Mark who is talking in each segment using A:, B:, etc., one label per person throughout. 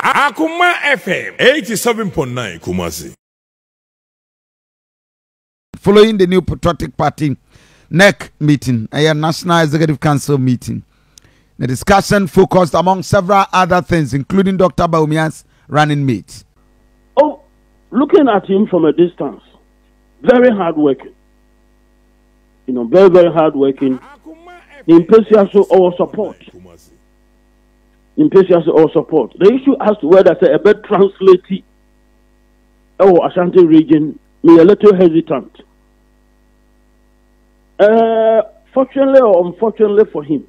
A: Akoma FM 87.9 Kumasi.
B: Following the new Patriotic Party NEC meeting, a National Executive Council meeting, the discussion focused among several other things, including Dr. Bawumia's running mate.
C: Oh, looking at him from a distance, very hardworking. Very, very hardworking. Impetuous or support. Impetuous or support. The issue as to whether a bit translated or Ashanti region, me a little hesitant. Fortunately or unfortunately for him,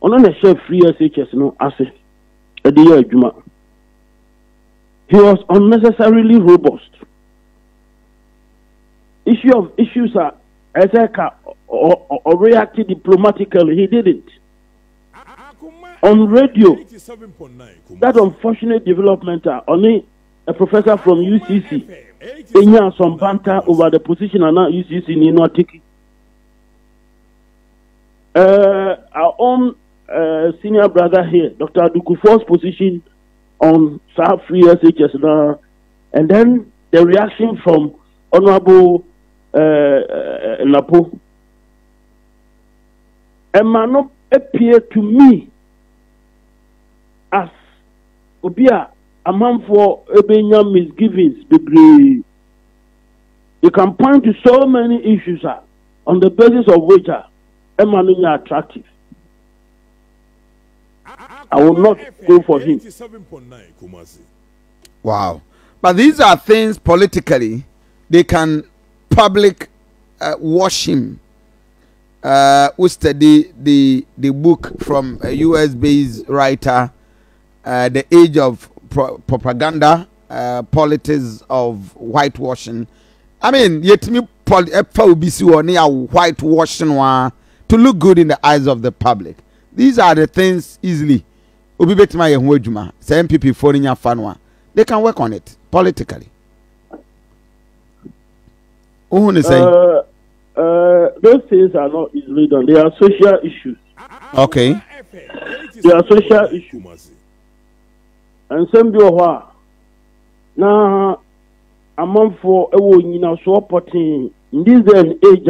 C: on a chef free SHS no asset a dear Juma. He was unnecessarily robust. Issues are or reacted diplomatically. He didn't. On radio, that unfortunate development, only a professor from UCC, Enya some banter over the position and now UCC in Inotiki. Our own senior brother here, Dr. Dukufo's position on South Free SHS now, and then the reaction from Honorable Napo. It might not appear to me as Obia a man for Ebenya misgivings degree. You can point to so many issues on the basis of which Emmanuel are attractive. I will not go for him.
B: Wow. But these are things politically they can public wash him. Who study the book from a US-based writer, The Age of Propaganda, Politics of Whitewashing. I mean, yet me whitewashing to look good in the eyes of the public. These are the things easily. MPP for they can work on it politically.
C: Those things are not easily done. They are social issues.
B: Okay.
C: They are social issues. And some people now among for supporting in this day and age.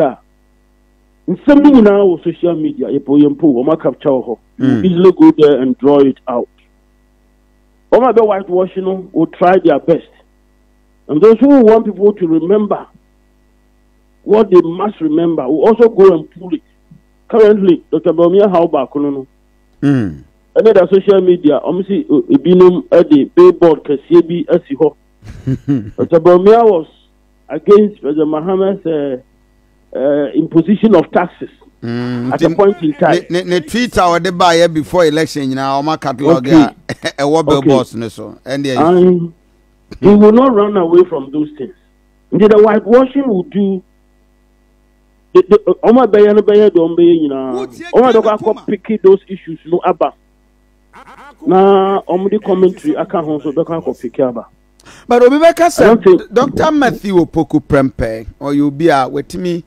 C: In something now social media, you capture easily go there and draw it out. All my whitewashing will try their best. And those who want people to remember what they must remember will also go and pull it. Currently, Dr. Bawumia how back and the social media, obviously, binum at the billboard Kasibi Asiho. Dr. Bawumia was against President Mohammed's imposition of taxes at a point in time.
B: The tweet our the buyer before election, my catalog, a wobble boss, and he
C: will not run away from those things. The whitewashing will do. Oma Bayana Bayer don't be, Oma don't pick those issues, no Abba. Now, the commentary, I can't also pick Abba.
B: But Obibeka said, Dr. Matthew Opoku Prempeh, or you'll be with me.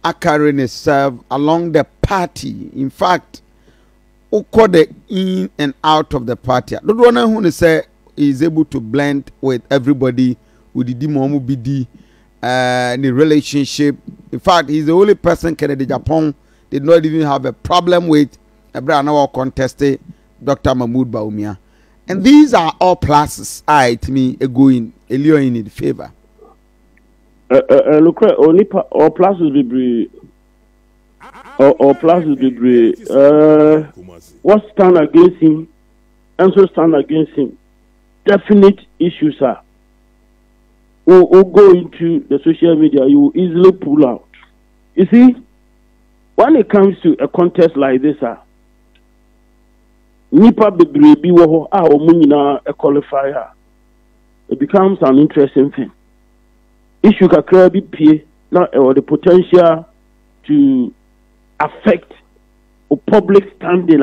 B: Akarine serve along the party. In fact, who call the in and out of the party. Don't want to say he is able to blend with everybody with the demo BD the relationship. In fact, he's the only person Kennedy Japan did not even have a problem with a brand new contested Dr. Mahmoud Bawumia. And these are all pluses to me going in favor.
C: Look, only or pluses be brave. Or pluses be brave. What stand against him? And so stand against him. Definite issues are. Or go into the social media, you will easily pull out. You see, when it comes to a contest like this, Nipa Bebrebe wo omunina a qualifier. It becomes an interesting thing. Issue kakra bi pie na or the potential to affect a public standing.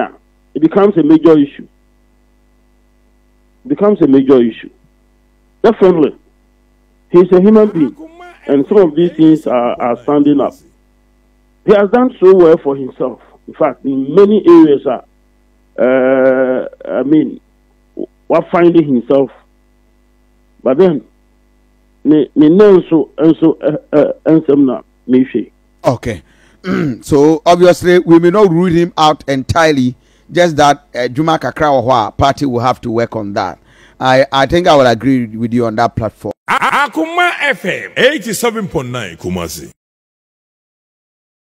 C: It becomes a major issue. It becomes a major issue. Definitely. He's a human being. And some of these things are standing up. He has done so well for himself. In fact, in many areas, I mean, was finding himself. But then, me no so na me.
B: Okay. So obviously we may not rule him out entirely. Just that Juma Kakra Ohwa party will have to work on that. I think I will agree with you on that platform.
A: Akoma FM 87.9 Kumasi.